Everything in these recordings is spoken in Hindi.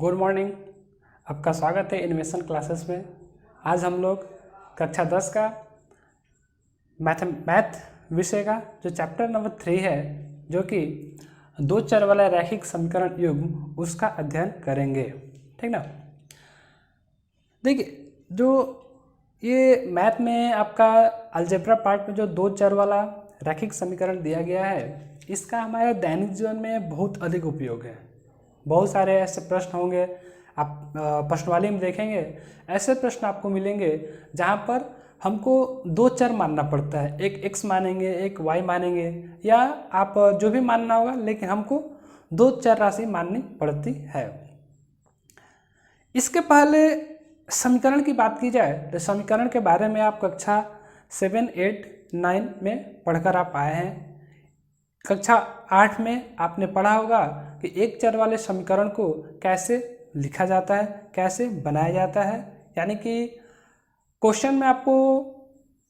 Good morning. आपका स्वागत है इनोवेशन क्लासेस में। आज हम लोग कक्षा 10 का मैथ विषय का जो चैप्टर नंबर 3 है, जो कि दो चर वाला रैखिक समीकरण युग्म, उसका अध्ययन करेंगे। ठीक ना। देखिए, जो ये मैथ में आपका अलजेब्रा पार्ट में जो दो चर वाला रैखिक समीकरण दिया गया है, इसका हमारे दैनिक जीवन में बहुत अधिक उपयोग है। बहुत सारे ऐसे प्रश्न होंगे, आप प्रश्नवाली में देखेंगे, ऐसे प्रश्न आपको मिलेंगे जहाँ पर हमको दो चर मानना पड़ता है। एक x मानेंगे, एक y मानेंगे, या आप जो भी मानना होगा, लेकिन हमको दो चर राशि माननी पड़ती है। इसके पहले समीकरण की बात की जाए तो समीकरण के बारे में आप कक्षा 7, 8, 9 में पढ़कर आप आए हैं। कक्षा 8 में आपने पढ़ा होगा कि एक चर वाले समीकरण को कैसे लिखा जाता है, कैसे बनाया जाता है। यानी कि क्वेश्चन में आपको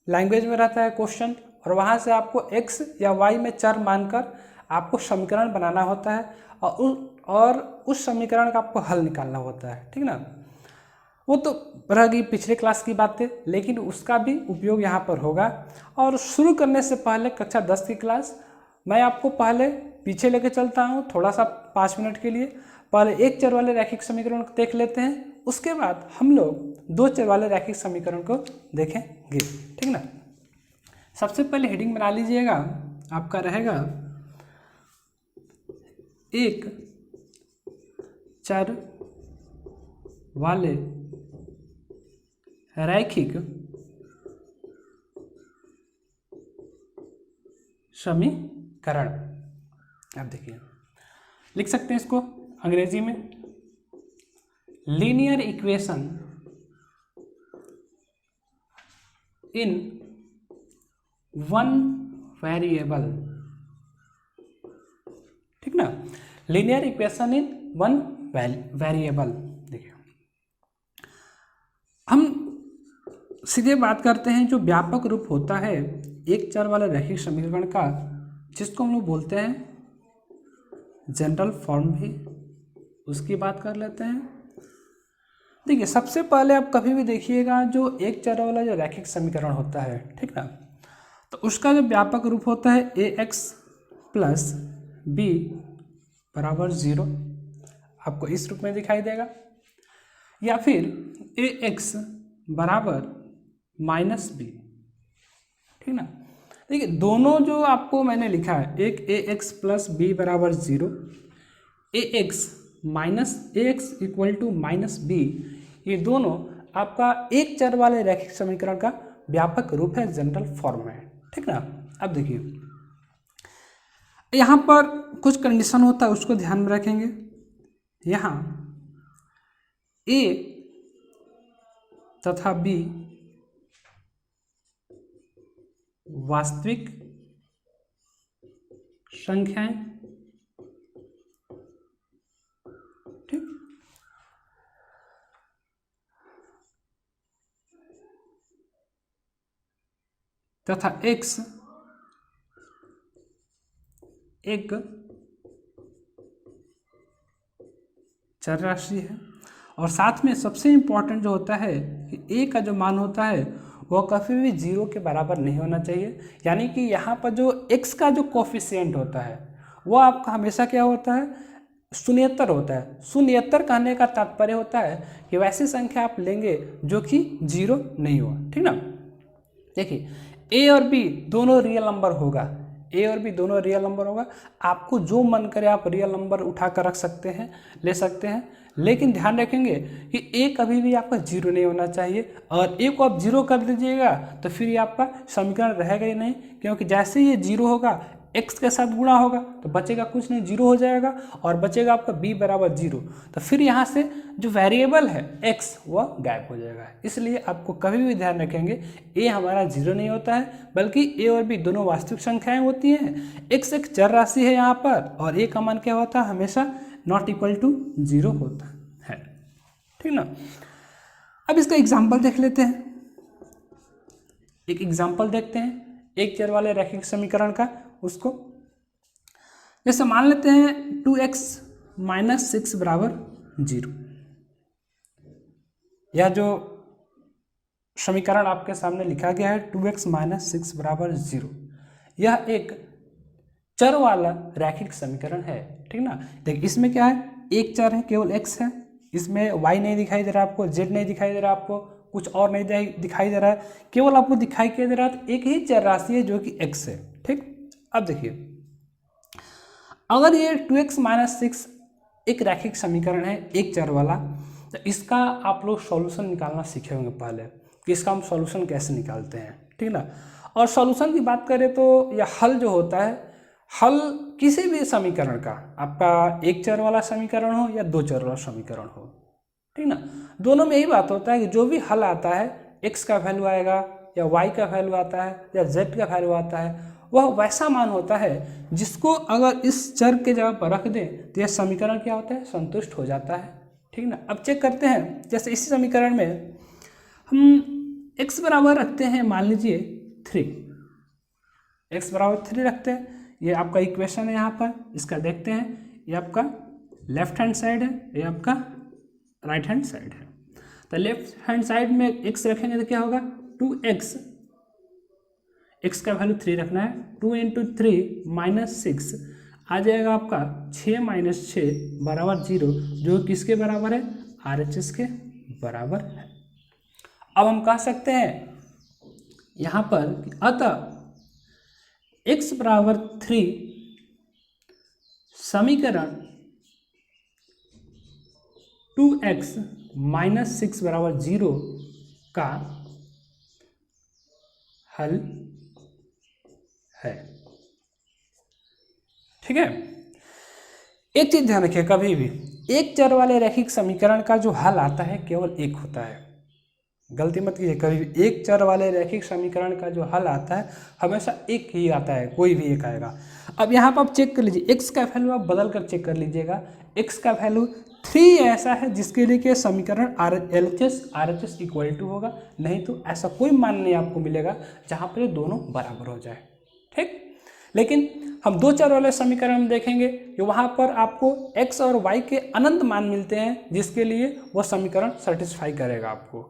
लैंग्वेज में रहता है क्वेश्चन, और वहाँ से आपको x या y में चर मानकर आपको समीकरण बनाना होता है, और उस समीकरण का आपको हल निकालना होता है। ठीक ना। वो तो रह गई पिछले क्लास की बातें, लेकिन उसका भी उपयोग यहाँ पर होगा। और शुरू करने से पहले कक्षा 10 की क्लास मैं आपको पहले पीछे लेके चलता हूँ थोड़ा सा 5 मिनट के लिए। पहले एक चर वाले रैखिक समीकरण को देख लेते हैं, उसके बाद हम लोग दो चर वाले रैखिक समीकरण को देखेंगे। ठीक ना। सबसे पहले हेडिंग बना लीजिएगा, आपका रहेगा एक चर वाले रैखिक समीकरण। आप देखिए, लिख सकते हैं इसको अंग्रेजी में, linear equation in one variable. ठीक ना। Linear equation in one variable. देखिए, हम सीधे बात करते हैं जो व्यापक रूप होता है एक चर वाले रैखिक समीकरण का, जिसको हम लोग बोलते हैं जनरल फॉर्म, भी उसकी बात कर लेते हैं। देखिए, सबसे पहले आप कभी भी देखिएगा जो एक चर वाला जो रैखिक समीकरण होता है, ठीक ना, तो उसका जो व्यापक रूप होता है ax प्लस b बराबर 0, आपको इस रूप में दिखाई देगा, या फिर ax बराबर माइनस b। ठीक ना। देखिए, दोनों जो आपको मैंने लिखा है, एक ax प्लस b बराबर 0, ax minus ax equal to minus b, ये दोनों आपका एक चर वाले रैखिक समीकरण का व्यापक रूप है, जनरल फॉर्म है। ठीक ना। अब देखिए, यहाँ पर कुछ कंडीशन होता है, उसको ध्यान में रखेंगे। यहाँ a तथा b वास्तविक संख्याएं, ठीक, तथा x एक चर राशि है। और साथ में सबसे इंपॉर्टेंट जो होता है कि a का जो मान होता है वह कभी भी 0 के बराबर नहीं होना चाहिए। यानी कि यहाँ पर जो x का जो कोफिशिएंट होता है वह आपका हमेशा क्या होता है, शून्येतर होता है। शून्येतर कहने का तात्पर्य होता है कि वैसी संख्या आप लेंगे जो कि 0 नहीं हो। ठीक ना। देखिए, a और b दोनों रियल नंबर होगा, a और b दोनों रियल नंबर होगा। आपको जो मन करे आप रियल नंबर उठा कर रख सकते हैं, ले सकते हैं, लेकिन ध्यान रखेंगे कि a कभी भी आपका 0 नहीं होना चाहिए। और a को आप 0 कर दीजिएगा तो फिर ये आपका समीकरण रहेगा ही नहीं, क्योंकि जैसे ही ये 0 होगा x के साथ गुणा होगा तो बचेगा कुछ नहीं, 0 हो जाएगा, और बचेगा आपका b बराबर 0। तो फिर यहाँ से जो वेरिएबल है x वह गायब हो जाएगा। इसलिए आपको कभी भी ध्यान रखेंगे a हमारा 0 नहीं होता है, बल्कि a और b दोनों वास्तविक संख्याएं होती हैं। x एक चर राशि है यहाँ पर, और a का मान क्या होता है, हमेशा नॉट इक्वल टू 0 होता है। ठीक ना। अब इसका एग्जाम्पल देख लेते हैं। एक एग्जाम्पल देखते हैं एक चर वाले रैखिक समीकरण का। उसको जैसे मान लेते हैं 2x माइनस 6 बराबर 0। यह जो समीकरण आपके सामने लिखा गया है 2x - 6 = 0, यह एक चर वाला रैखिक समीकरण है, ठीक ना। देखिए इसमें क्या है, एक चर है, केवल x है, इसमें y नहीं दिखाई दे रहा आपको, z नहीं दिखाई दे रहा आपको, कुछ और नहीं दिखाई दे रहा है, केवल आपको दिखाई क्या दे रहा है, एक ही चर राशि है जो कि x है, ठीक। अब देखिए अगर ये 2x - 6 एक रैखिक समीकरण है एक चर वाला, तो इसका आप लोग सॉल्यूशन निकालना सीखे होंगे पहले कि इसका हम सॉल्यूशन कैसे निकालते हैं, ठीक ना। और सॉल्यूशन की बात करें तो यह हल जो होता है, हल किसी भी समीकरण का, आपका एक चर वाला समीकरण हो या दो चर वाला समीकरण हो, ठीक ना, दोनों में यही बात होता है कि जो भी हल आता है, x का वैल्यू आएगा या y का वैल्यू आता है या z का वैल्यू आता है, वह वैसा मान होता है जिसको अगर इस चर के जगह पर रख दें तो यह समीकरण क्या होता है, संतुष्ट हो जाता है, ठीक ना। अब चेक करते हैं, जैसे इसी समीकरण में हम x बराबर रखते हैं, मान लीजिए 3, x बराबर 3 रखते हैं, ये आपका इक्वेशन है यहाँ पर, इसका देखते हैं, ये आपका लेफ्ट हैंड साइड है, ये आपका राइट हैंड साइड है। तो लेफ्ट हैंड साइड में x रखेंगे तो क्या होगा, 2x, x का वैल्यू 3 रखना है, 2 × 3 - 6 आ जाएगा आपका 6 - 6 = 0, जो किसके बराबर है, RHS के बराबर है। अब हम कह सकते हैं यहाँ पर कि अतः x बराबर 3 समीकरण 2x - 6 = 0 का हल है, ठीक है। एक चीज ध्यान रखिए, कभी भी एक चर वाले रैखिक समीकरण का जो हल आता है केवल एक होता है, गलती मत कीजिए, कभी भी एक चर वाले रैखिक समीकरण का जो हल आता है हमेशा एक ही आता है, कोई भी एक आएगा। अब यहाँ पर आप चेक कर लीजिए, x का वैल्यू आप बदल कर चेक कर लीजिएगा, x का वैल्यू 3 ऐसा है जिसके लिए कि समीकरण RHS = होगा, नहीं तो ऐसा कोई मान नहीं आपको मिलेगा जहाँ पर दोनों बराबर हो जाए, ठीक। लेकिन हम दो चर वाले समीकरण में देखेंगे कि वहाँ पर आपको x और y के अनंत मान मिलते हैं, जिसके लिए वो समीकरण सेटिस्फाई करेगा आपको,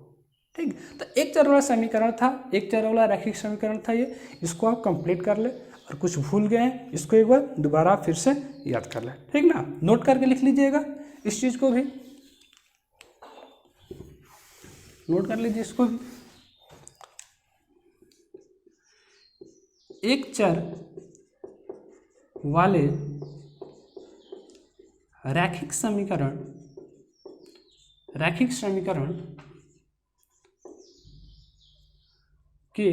ठीक। तो एक चर वाला समीकरण था, एक चर वाला रैखिक समीकरण था ये, इसको आप कंप्लीट कर ले, और कुछ भूल गए हैं इसको एक बार दोबारा फिर से याद कर ले, ठीक ना। नोट करके लिख लीजिएगा, इस चीज़ को भी नोट कर लीजिए, इसको भी। एक चर वाले रैखिक समीकरण के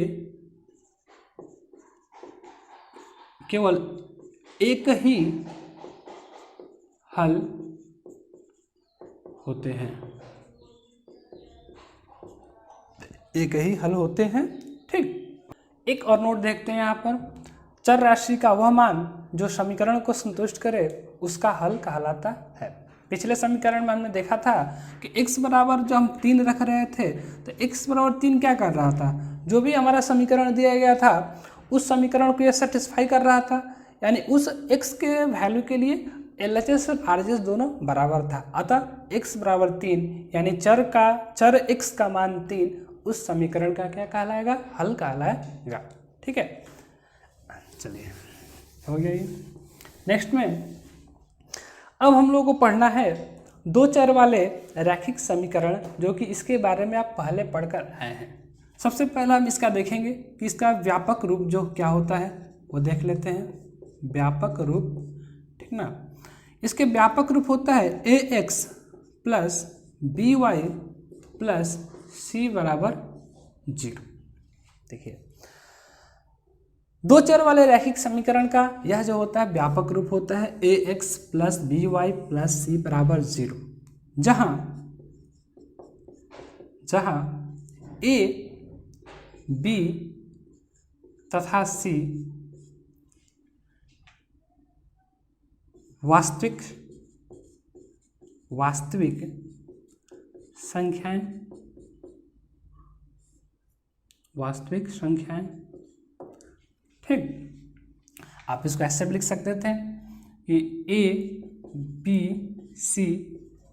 केवल एक ही हल होते हैं, एक ही हल होते हैं, ठीक। एक और नोट देखते हैं यहाँ पर, चर राशि का वह मान जो समीकरण को संतुष्ट करे उसका हल कहलाता है। पिछले समीकरण में हमने देखा था कि x बराबर जो हम 3 रख रहे थे, तो x बराबर 3 क्या कर रहा था, जो भी हमारा समीकरण दिया गया था उस समीकरण को यह सेटिस्फाई कर रहा था, यानी उस x के वैल्यू के लिए LHS और RHS दोनों बराबर था। अतः x बराबर 3 यानी चर x का मान 3 उस समीकरण का क्या कहलाएगा, हल कहलाएगा, ठीक है। चलिए हो गया ये। नेक्स्ट में अब हम लोग को पढ़ना है दो चर वाले रैखिक समीकरण, जो कि इसके बारे में आप पहले पढ़कर आए हैं। सबसे पहला हम इसका देखेंगे कि इसका व्यापक रूप जो क्या होता है वो देख लेते हैं, व्यापक रूप, ठीक ना। इसके व्यापक रूप होता है ax + by + c = 0। देखिए दो चर वाले रैखिक समीकरण का यह जो होता है व्यापक रूप होता है ax + by + c = 0, जहाँ a, b तथा c वास्तविक संख्याएं, ठीक। आप इसको ऐसे भी लिख सकते थे कि a, b, c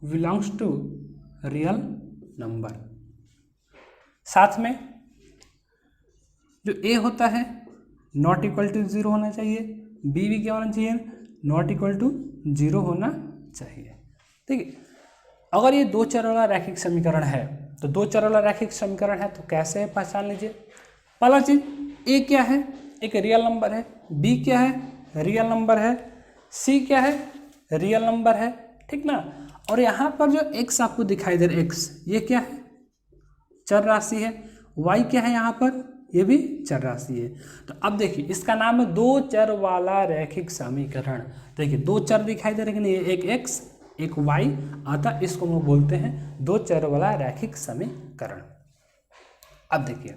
belongs to real number. साथ में जो ए होता है नॉट इक्वल टू 0 होना चाहिए, बी भी क्या होना चाहिए, नॉट इक्वल टू 0 होना चाहिए। ठीक है, अगर ये दो चर वाला रैखिक समीकरण है तो दो चर वाला रैखिक समीकरण है तो कैसे है पहचान लीजिए। पहला चीज, ए क्या है, एक रियल नंबर है, बी क्या है, रियल नंबर है, सी क्या है, रियल नंबर है, ठीक ना। और यहाँ पर जो एक्स आपको दिखाई दे रहा है, एक्स ये क्या है, चर राशि है, वाई क्या है यहाँ पर, ये भी चर राशि है। तो अब देखिए इसका नाम है दो चर वाला रैखिक समीकरण। देखिए दो चर दिखाई दे रहे हैं, एक एक्स एक वाई, अतः इसको हम बोलते हैं दो चर वाला रैखिक समीकरण। अब देखिए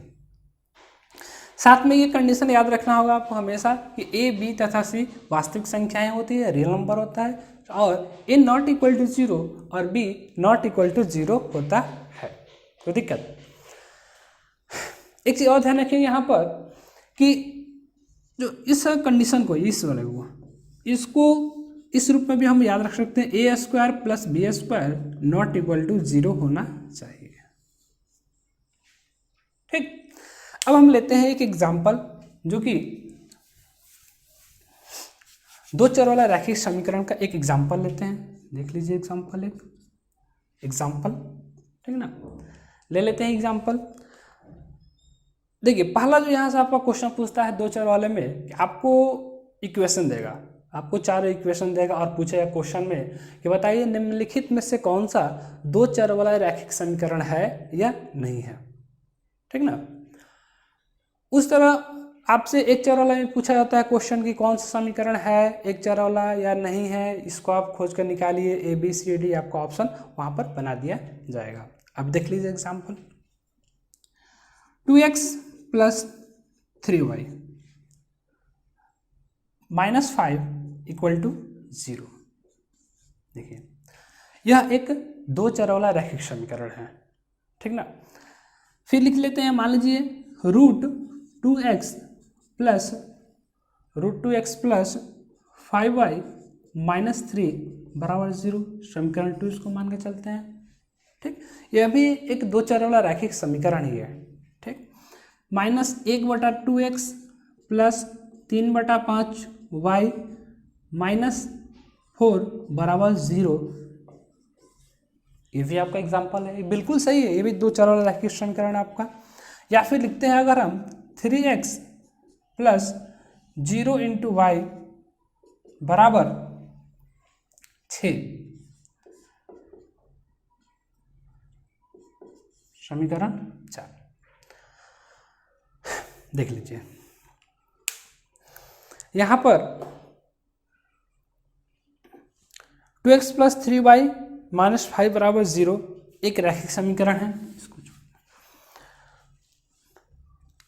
साथ में ये कंडीशन याद रखना होगा आपको हमेशा कि ए बी तथा सी वास्तविक संख्याएं होती है, रियल नंबर होता है, और ए नॉट इक्वल टू 0 और बी नॉट इक्वल टू 0 होता है। कोई दिक्कत? एक चीज और ध्यान रखिए यहाँ पर कि जो इस कंडीशन को, इस वाले को, इसको इस रूप में भी हम याद रख सकते हैं, A square plus B square not equal to 0 होना चाहिए। ठीक, अब हम लेते हैं एक एग्जाम्पल जो कि दो चर वाला रैखिक समीकरण का एक एग्जाम्पल लेते हैं। देख लीजिए एग्जाम्पल, एक एग्जाम्पल, ठीक ना, ले लेते हैं एग्जाम्पल। देखिए पहला जो यहाँ से आपका क्वेश्चन पूछता है दो चर वाले में कि आपको इक्वेशन देगा, आपको चार इक्वेशन देगा और पूछेगा क्वेश्चन में कि बताइए निम्नलिखित में से कौन सा दो चर वाला रैखिक समीकरण है या नहीं है, ठीक ना। उस तरह आपसे एक चर वाला में पूछा जाता है क्वेश्चन की कौन सा समीकरण है एक चर वाला या नहीं है, इसको आप खोज कर निकालिए, ए बी सी डी आपका ऑप्शन वहाँ पर बना दिया जाएगा। अब देख लीजिए example, 2x plus 3y minus 5 equal to 0। देखिए यह एक दो चर वाला रैखिक समीकरण है, ठीक ना। फिर लिख लेते हैं, मान लीजिए root 2x plus 5y minus 3 बराबर 0, समीकरण 2 इसको मान के चलते हैं। ठीक, यह भी एक दो चर वाला रैखिक समीकरण ही है। ठीक, minus 1/2x plus 3/5y minus 4 बराबर 0, ये भी आपका एग्जाम्पल है, बिल्कुल सही है, ये भी दो चर वाला रैखिक समीकरण है आपका। या फिर लिखते हैं अगर हम 3x प्लस 0 इंटू वाई बराबर 6, समीकरण 4। देख लीजिए यहां पर 2x प्लस 3y माइनस 5 बराबर 0 एक रैखिक समीकरण है। इसको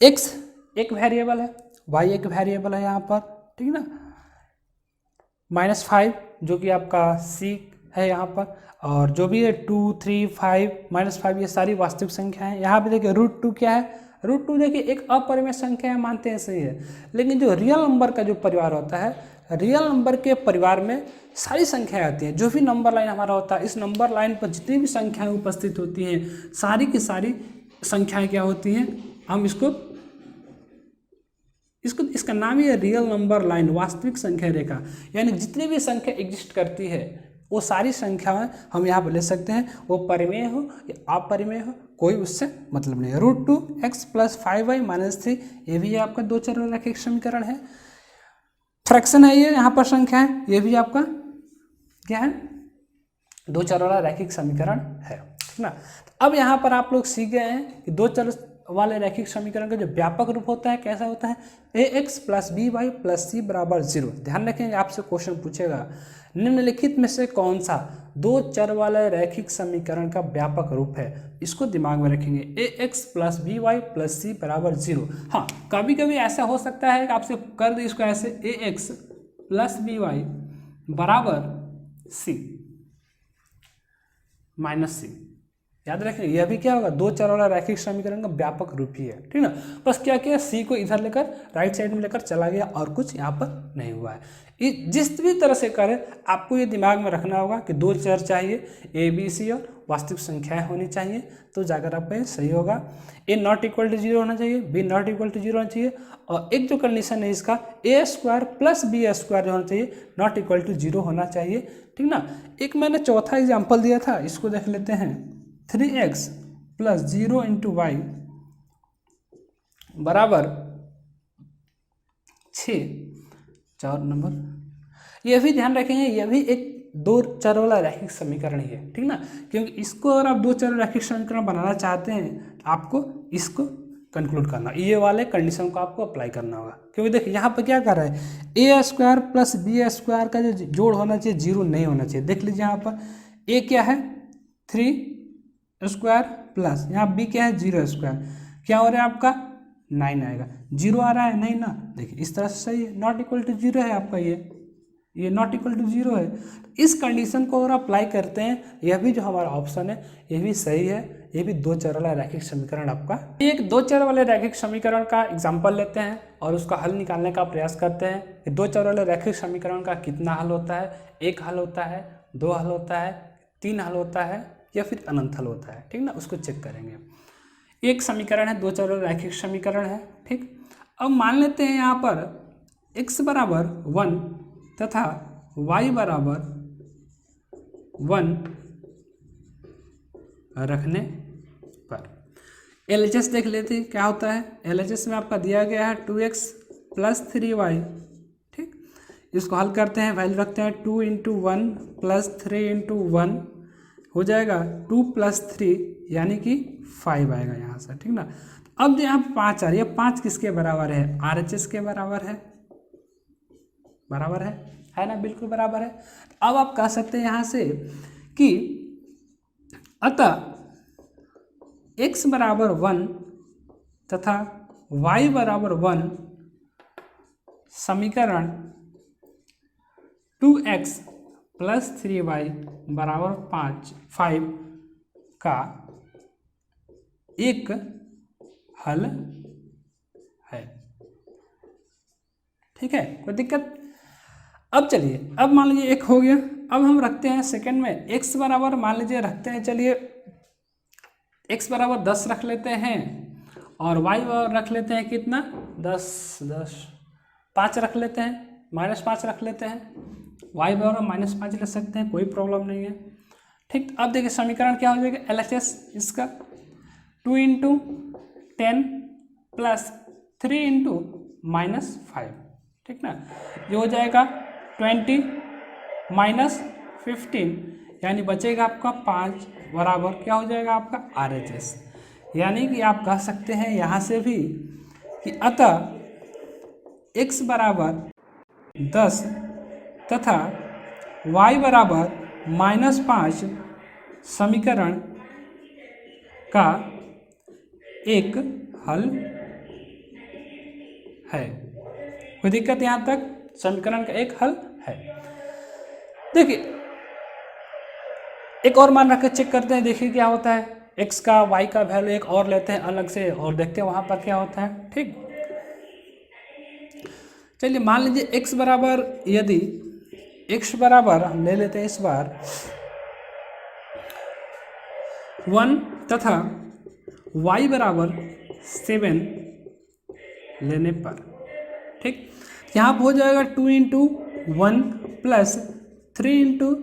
x एक वेरिएबल है, y एक वेरिएबल है यहाँ पर, ठीक ना। -5 जो कि आपका c है यहाँ पर, और जो भी है 2 3 5 -5 ये सारी वास्तविक संख्या है। यहाँ पे देखिए √2 क्या है, √2 देखिए एक अपरिमेय संख्या है, मानते हैं सही है, लेकिन जो रियल नंबर का जो परिवार होता है, रियल नंबर के परिवार में सारी संख्याएं आती हैं। जो भी नंबर लाइन हमारा होता है, इस नंबर लाइन पर जितनी भी संख्याएं उपस्थित होती हैं, सारी की सारी संख्याएं क्या होती हैं, हम इसका नाम ही है रियल नंबर लाइन, वास्तविक संख्या रेखा। यानी जितनी भी संख्या एग्जिस्ट करती है वो सारी संख्याएं हम यहाँ पर ले सकते हैं, वो परिमेय हो या अपरिमेय हो, कोई उससे मतलब नहीं है। √2x प्लस 5y माइनस 3 ये भी आपका दो चर वाला रैखिक समीकरण है। फ्रैक्शन है ये, यहाँ पर संख्या है, ये भी आपका क्या है, दो चर वाला रैखिक समीकरण है, ठीक ना। अब यहाँ पर आप लोग सीख गए हैं कि दो चर वाले रैखिक समीकरण का जो व्यापक रूप होता है कैसा होता है, ax plus by plus c बराबर 0। ध्यान रखेंगे आपसे क्वेश्चन पूछेगा निम्नलिखित में से कौन सा दो चर वाले रैखिक समीकरण का व्यापक रूप है, इसको दिमाग में रखेंगे, ax plus by plus c बराबर 0। हाँ, कभी कभी ऐसा हो सकता है कि आपसे कर दे इसको ऐसे, ax प्लस by बराबर c माइनस c, याद रखिए यह भी क्या होगा, दो चर वाला रैखिक समीकरण का व्यापक रूप ही है, ठीक ना। बस क्या किया, सी को इधर लेकर राइट साइड में लेकर चला गया और कुछ यहाँ पर नहीं हुआ है। जिस भी तरह से करें आपको ये दिमाग में रखना होगा कि दो चर चाहिए, ए बी सी और वास्तविक संख्याएं होनी चाहिए, तो जाकर आपका ये सही होगा। ए नॉट इक्वल टू 0 होना चाहिए, बी नॉट इक्वल टू 0 होना चाहिए, और एक जो कंडीशन है इसका ए स्क्वायर प्लस बी स्क्वायर जो होना चाहिए नॉट इक्वल टू 0 होना चाहिए, ठीक ना। एक मैंने चौथा एग्जाम्पल दिया था, इसको देख लेते हैं। 3x प्लस 0 इंटू वाई बराबर 6, 4 नंबर। यह भी ध्यान रखेंगे, यह भी एक दो चर वाला रैखिक समीकरण ही है, ठीक ना। क्योंकि इसको अगर आप दो चर रैखिक समीकरण बनाना चाहते हैं तो आपको इसको कंक्लूड करना, ये वाले कंडीशन को आपको अप्लाई करना होगा। क्योंकि देखिए यहाँ पर क्या कर रहा है, ए स्क्वायर प्लस बी स्क्वायर का जो जोड़ होना चाहिए 0 नहीं होना चाहिए। देख लीजिए यहाँ पर ए क्या है 3 स्क्वायर प्लस यहाँ बी क्या है 0 स्क्वायर, क्या हो रहा है आपका 9 आएगा, 0 आ रहा है नहीं ना। देखिए इस तरह से सही है, नॉट इक्वल टू 0 है आपका, ये नॉट इक्वल टू 0 है। इस कंडीशन को अगर अप्लाई करते हैं, यह भी जो हमारा ऑप्शन है ये भी सही है, ये भी दो चर वाला रैखिक समीकरण आपका। एक दो चर वाले रैखिक समीकरण का एग्जांपल लेते हैं और उसका हल निकालने का प्रयास करते हैं कि दो चर वाले रैखिक समीकरण का कितना हल होता है, एक हल होता है, दो हल होता है, तीन हल होता है या फिर अनंत हल होता है, ठीक ना। उसको चेक करेंगे। एक समीकरण है, दो चर वाला रैखिक समीकरण है, ठीक। अब मान लेते हैं यहाँ पर x बराबर 1 तथा y बराबर 1 रखने पर LHS देख लेते हैं क्या होता है। LHS में आपका दिया गया है 2x प्लस 3y, ठीक। इसको हल करते हैं, वैल्यू रखते हैं 2 इंटू 1 प्लस 3 इंटू 1 हो जाएगा 2 प्लस 3 यानी कि 5 आएगा यहाँ से, ठीक ना। अब जो यहाँ 5 आ रही है, 5 किसके बराबर है, RHS के बराबर है, बराबर है ना, बिल्कुल बराबर है। अब आप कह सकते हैं यहाँ से कि अतः x बराबर 1 तथा y बराबर 1 समीकरण 2x प्लस 3y बराबर 5 का एक हल है, ठीक है, कोई दिक्कत। अब चलिए, अब मान लीजिए एक हो गया, अब हम रखते हैं सेकंड में x बराबर, मान लीजिए रखते हैं, चलिए x बराबर 10 रख लेते हैं और y बराबर रख लेते हैं कितना 5 रख लेते हैं, -5 रख लेते हैं, y बराबर -5 रख सकते हैं, कोई प्रॉब्लम नहीं है, ठीक। अब देखिए समीकरण क्या हो जाएगा, LHS इसका 2 इंटू 10 प्लस 3 इंटू -5, ठीक ना। ये हो जाएगा 20 माइनस 15 यानी बचेगा आपका 5 बराबर क्या हो जाएगा आपका RHS। यानी कि आप कह सकते हैं यहाँ से भी कि अतः x बराबर 10 तथा y बराबर -5 समीकरण का एक हल है। कोई दिक्कत यहाँ तक, समीकरण का एक हल है। देखिए एक और मान रख के चेक करते हैं, देखिए क्या होता है, x का y का वैल्यू एक और लेते हैं अलग से और देखते हैं वहाँ पर क्या होता है, ठीक। चलिए मान लीजिए x बराबर, यदि x बराबर हम ले लेते हैं इस बार 1 तथा y बराबर 7 लेने पर, ठीक। यहाँ पर हो जाएगा 2 इंटू 1 प्लस 3 इंटू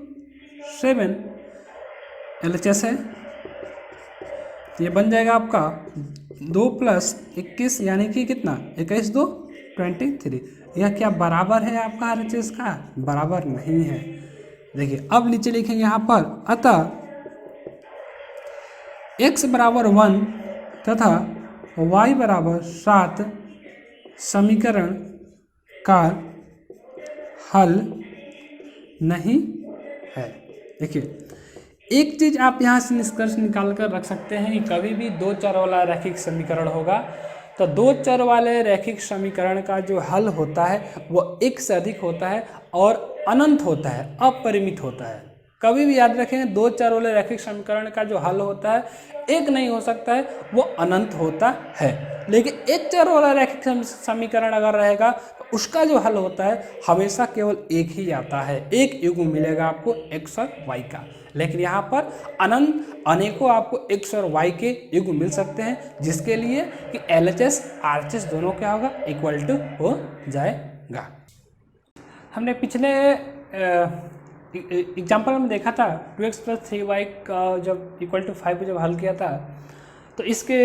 7 LHS है, ये बन जाएगा आपका 2 प्लस 21 यानी कि कितना 21 2 23। यह क्या बराबर है आपका RHS का, बराबर नहीं है। देखिए अब नीचे लिखेंगे यहाँ पर अतः x बराबर 1 तथा y बराबर 7 समीकरण का हल नहीं है। देखिए एक चीज आप यहाँ से निष्कर्ष निकाल कर रख सकते हैं कि कभी भी दो चर वाला रैखिक समीकरण होगा तो दो चर वाले रैखिक समीकरण का जो हल होता है वो एक से अधिक होता है और अनंत होता है, अपरिमित होता है। कभी भी याद रखेंगे, दो चर वाले रैखिक समीकरण का जो हल होता है एक नहीं हो सकता है, वो अनंत होता है। लेकिन एक चर वाला रैखिक समीकरण अगर रहेगा तो उसका जो हल होता है हमेशा केवल एक ही आता है, एक युग्म मिलेगा आपको x और y का। लेकिन यहाँ पर अनंत अनेकों आपको x और y के युग्म मिल सकते हैं, जिसके लिए कि LHS RHS दोनों क्या होगा, इक्वल टू हो जाएगा। हमने पिछले एग्जाम्पल में देखा था 2x + 3y का जब इक्वल टू 5 जब हल किया था, तो इसके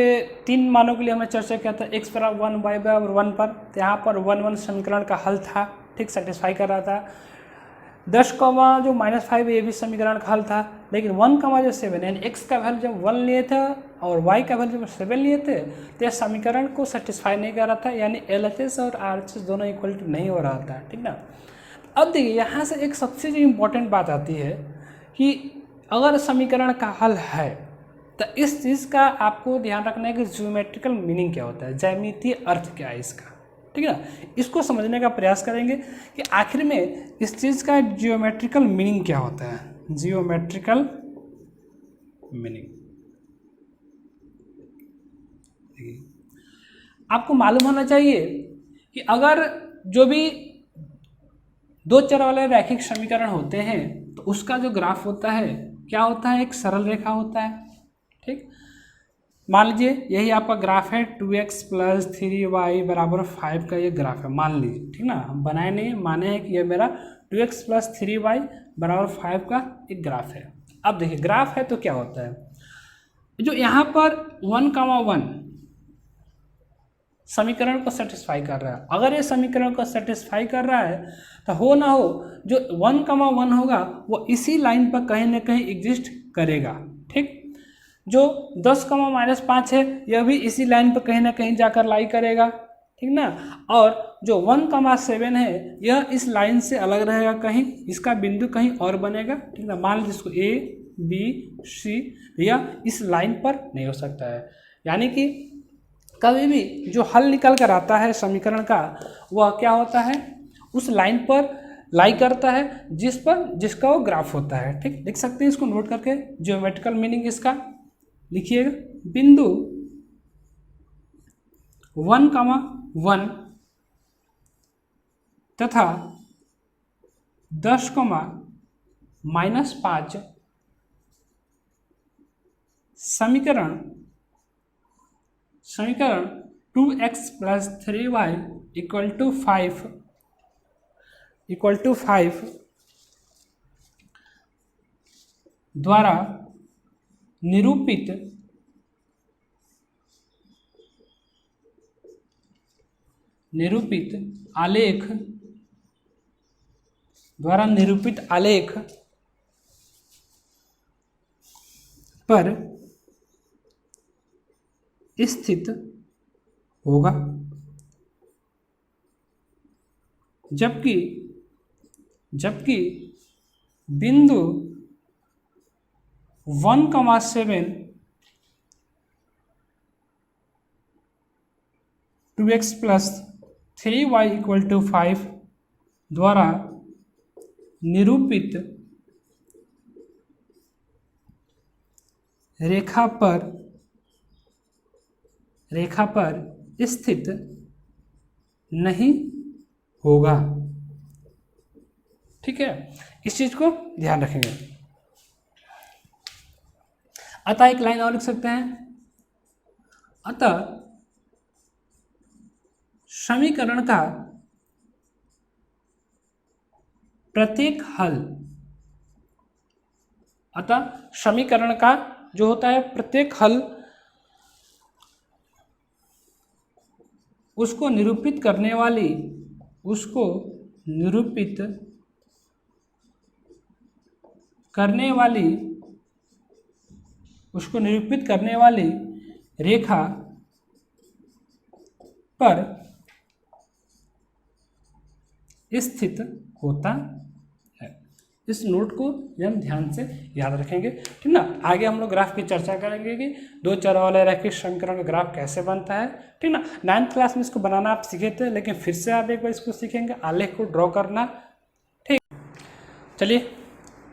3 मानों के लिए हमने चर्चा किया था, x बराबर 1, y बराबर 1 पर। तो यहाँ पर 1 समीकरण का हल था, ठीक, सेटिस्फाई कर रहा था। 10 जो -5 ये भी समीकरण का हल था। लेकिन 1 जो 7 यानी x का वैल्यू जब 1 लिए थे और y का वैल्यू जब 7 लिए थे, तो यह समीकरण को सेटिस्फाई नहीं कर रहा था, यानी LHS और RHS दोनों इक्वल टू नहीं हो रहा था, ठीक ना। अब देखिए यहाँ से एक सबसे जो इम्पोर्टेंट बात आती है कि अगर समीकरण का हल है तो इस चीज़ का आपको ध्यान रखना है कि ज्योमेट्रिकल मीनिंग क्या होता है, ज्यामितीय अर्थ क्या है इसका, ठीक है ना। इसको समझने का प्रयास करेंगे कि आखिर में इस चीज़ का जियोमेट्रिकल मीनिंग क्या होता है, जियोमेट्रिकल मीनिंग। आपको मालूम होना चाहिए कि अगर जो भी दो चर वाले रैखिक समीकरण होते हैं तो उसका जो ग्राफ होता है क्या होता है, एक सरल रेखा होता है, ठीक। मान लीजिए यही आपका ग्राफ है, 2x + 3y = 5 का ये ग्राफ है, मान लीजिए, ठीक ना। हम बनाए नहीं, माने हैं कि ये मेरा 2x + 3y = 5 का एक ग्राफ है। अब देखिए ग्राफ है तो क्या होता है, जो यहाँ पर 1, 1 समीकरण को सेटिस्फाई कर रहा है। अगर ये समीकरण को सेटिस्फाई कर रहा है तो हो ना हो जो 1, 1 होगा वो इसी लाइन पर कहीं ना कहीं एग्जिस्ट करेगा, ठीक। जो 10, -5 है यह भी इसी लाइन पर कहीं ना कहीं जाकर लाई करेगा, ठीक ना। और जो 1, 7 है यह इस लाइन से अलग रहेगा, कहीं इसका बिंदु कहीं और बनेगा, ठीक ना। मान लीजिए इसको A, B, C, यह इस लाइन पर नहीं हो सकता है। यानी कि कभी भी जो हल निकल कर आता है समीकरण का वह क्या होता है, उस लाइन पर लाई करता है जिसका वो ग्राफ होता है, ठीक। लिख सकते हैं इसको नोट करके, ज्योमेट्रिकल मीनिंग इसका लिखिएगा। बिंदु 1, 1 तथा 10, -5 समीकरण 2x + 3y = 5 द्वारा निरूपित आलेख पर स्थित होगा, जबकि बिंदु 1, 7 2x + 3y = 5 द्वारा निरूपित रेखा पर स्थित नहीं होगा, ठीक है। इस चीज को ध्यान रखेंगे। अतः एक लाइन और लिख सकते हैं, अतः समीकरण का प्रत्येक हल, अतः समीकरण का जो होता है प्रत्येक हल उसको निरूपित करने वाली रेखा पर स्थित होता है। इस नोट को हम ध्यान से याद रखेंगे, ठीक ना। आगे हम लोग ग्राफ की चर्चा करेंगे कि दो चर वाले रैखिक समीकरण का ग्राफ कैसे बनता है, ठीक ना। 9th क्लास में इसको बनाना आप सीखे थे, लेकिन फिर से आप एक बार इसको सीखेंगे, आलेख को ड्रॉ करना, ठीक। चलिए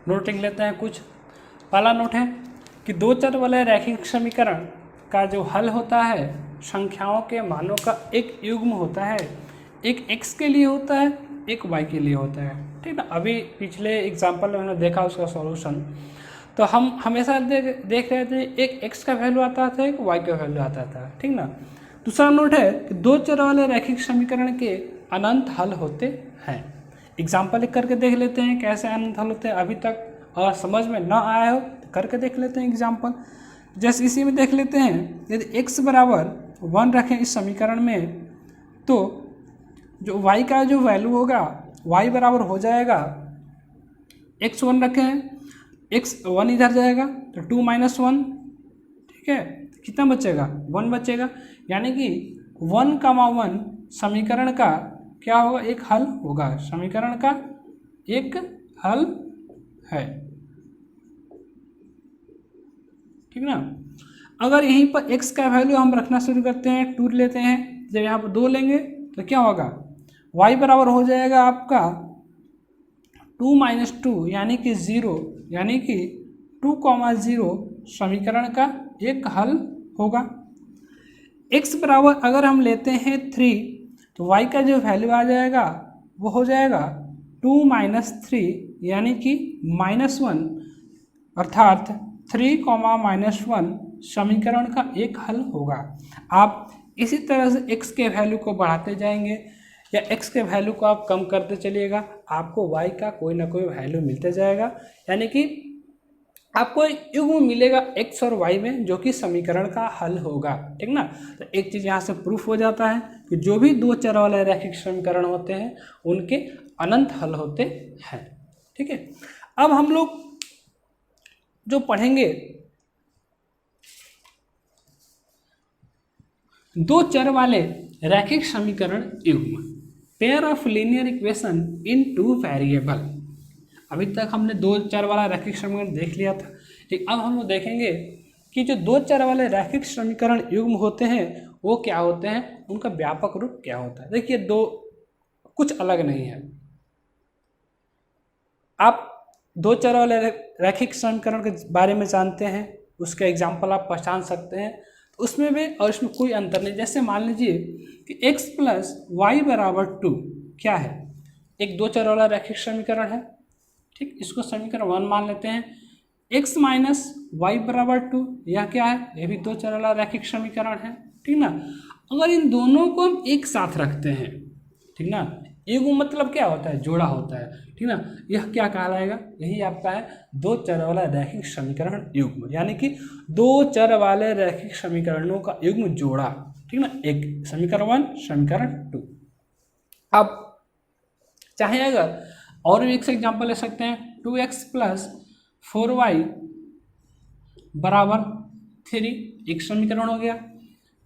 नोट लिख लेते हैं कुछ। पहला नोट है कि दो चर वाले रैखिक समीकरण का जो हल होता है संख्याओं के मानों का एक युग्म होता है, एक x के लिए होता है, एक y के लिए होता है, ठीक ना। अभी पिछले एग्जाम्पल में हमने देखा उसका सॉल्यूशन, तो हम हमेशा देख रहे थे एक x का वैल्यू आता था, एक y का वैल्यू आता था, ठीक ना। दूसरा नोट है कि दो चर वाले रैखिक समीकरण के अनंत हल होते हैं। एग्जाम्पल लिख करके देख लेते हैं कैसे अनंत हल होते हैं। अभी तक और समझ में ना आया हो तो करके देख लेते हैं एग्जाम्पल। जैसे इसी में देख लेते हैं, यदि x बराबर 1 रखें इस समीकरण में, तो जो y का जो वैल्यू होगा y बराबर हो जाएगा, x1 रखें, x1 इधर जाएगा तो 2 - 1, ठीक है, कितना बचेगा 1 बचेगा। यानी कि 1, 1 समीकरण का क्या होगा, एक हल होगा, समीकरण का एक हल है, ठीक ना। अगर यहीं पर x का वैल्यू हम रखना शुरू करते हैं, 2 लेते हैं, जब यहाँ पर 2 लेंगे तो क्या होगा, y बराबर हो जाएगा आपका 2 - 2 यानी कि 0, यानी कि 2, 0 समीकरण का एक हल होगा। x बराबर अगर हम लेते हैं 3 तो y का जो वैल्यू आ जाएगा वो हो जाएगा 2 - 3 यानी कि -1, अर्थात 3, -1 समीकरण का एक हल होगा। आप इसी तरह से x के वैल्यू को बढ़ाते जाएंगे या x के वैल्यू को आप कम करते चलिएगा, आपको y का कोई ना कोई वैल्यू मिलते जाएगा, यानी कि आपको युग्म मिलेगा x और y में जो कि समीकरण का हल होगा, ठीक ना। तो एक चीज़ यहाँ से प्रूफ हो जाता है कि जो भी दो चर वाले रैखिक समीकरण होते हैं उनके अनंत हल होते हैं, ठीक है। अब हम लोग जो पढ़ेंगे दो चर वाले रैखिक समीकरण युग्म, pair of linear equation in 2 variable. अभी तक हमने दो चर वाला रैखिक समीकरण देख लिया था, ठीक। अब हम लोग देखेंगे कि जो दो चर वाले रैखिक समीकरण युग्म होते हैं वो क्या होते हैं, उनका व्यापक रूप क्या होता है। देखिए, दो कुछ अलग नहीं है। आप दो चर वाले रैखिक समीकरण के बारे में जानते हैं, उसके एग्जाम्पल आप पहचान सकते हैं, तो उसमें भी और इसमें कोई अंतर नहीं। जैसे मान लीजिए कि x + y = 2 क्या है, एक दो चर वाला रैखिक समीकरण है, ठीक। इसको समीकरण 1 मान लेते हैं। x - y = 2 यह क्या है, यह भी दो चर वाला रैखिक समीकरण है, ठीक ना। अगर इन दोनों को हम एक साथ रखते हैं, ठीक ना, युग्म मतलब क्या होता है, जोड़ा होता है, ठीक ना, यह क्या कहलाएगा, यही आपका है दो चर वाला रैखिक समीकरण युग्म, यानी कि दो चर वाले रैखिक समीकरणों का युग्म जोड़ा, ठीक ना, एक समीकरण 1 समीकरण 2। अब चाहे अगर और भी एक से एग्जाम्पल ले सकते हैं, 2x + 4y = 3 एक समीकरण हो गया,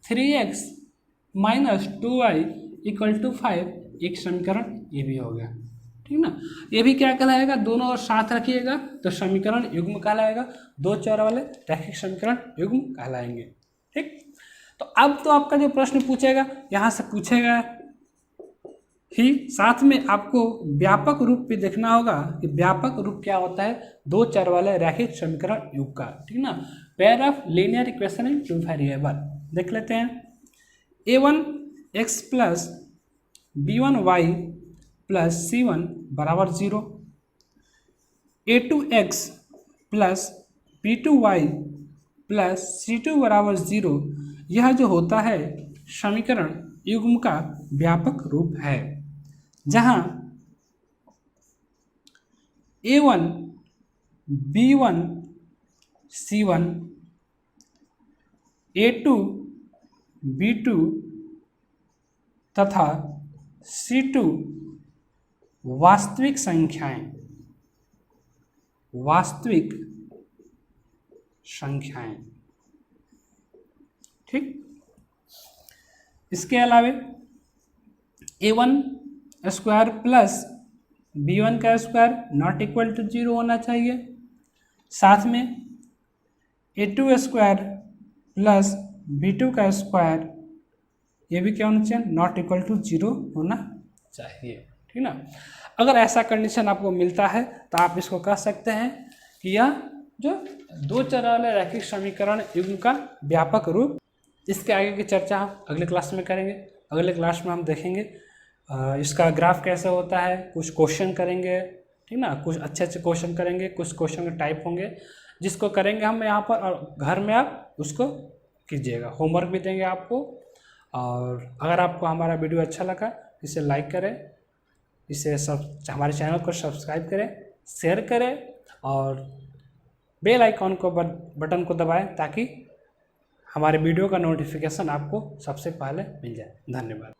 3x - 2y = 5 एक समीकरण ये भी हो गया, ठीक ना। ये भी क्या कहलाएगा, दोनों और साथ रखिएगा तो समीकरण युग्म कहलाएगा, दो चर वाले रैखिक समीकरण युग्म कहलाएंगे, ठीक। तो अब तो आपका जो प्रश्न पूछेगा यहाँ से पूछेगा ही, साथ में आपको व्यापक रूप भी देखना होगा कि व्यापक रूप क्या होता है दो चर वाले रैखिक समीकरण युग्म का, ठीक ना। Pair of linear equation in 2 variable देख लेते हैं। a1x + b1y + c1 = 0, a2x + b2y + c2 = 0, यह जो होता है समीकरण युग्म का व्यापक रूप है, जहाँ a1 b1 c1 a2 b2 तथा c2 वास्तविक संख्याएं, ठीक। इसके अलावे a1² + b1² ≠ 0 होना चाहिए, साथ में a2² + b2² ये भी क्या होना चाहिए, ≠ 0 होना चाहिए, ठीक ना। अगर ऐसा कंडीशन आपको मिलता है तो आप इसको कह सकते हैं कि यह जो दो चर वाले रैखिक समीकरण युग्म का व्यापक रूप। इसके आगे की चर्चा हम अगले क्लास में करेंगे। अगले क्लास में हम देखेंगे इसका ग्राफ कैसे होता है, कुछ क्वेश्चन करेंगे, ठीक ना, कुछ अच्छे क्वेश्चन करेंगे, कुछ क्वेश्चन के टाइप होंगे जिसको करेंगे हम यहाँ पर, और घर में आप उसको कीजिएगा, होमवर्क भी देंगे आपको। और अगर आपको हमारा वीडियो अच्छा लगा इसे लाइक करें, इसे हमारे चैनल को सब्सक्राइब करें, शेयर करें और बेल आइकॉन को बटन को दबाएं ताकि हमारे वीडियो का नोटिफिकेशन आपको सबसे पहले मिल जाए। धन्यवाद।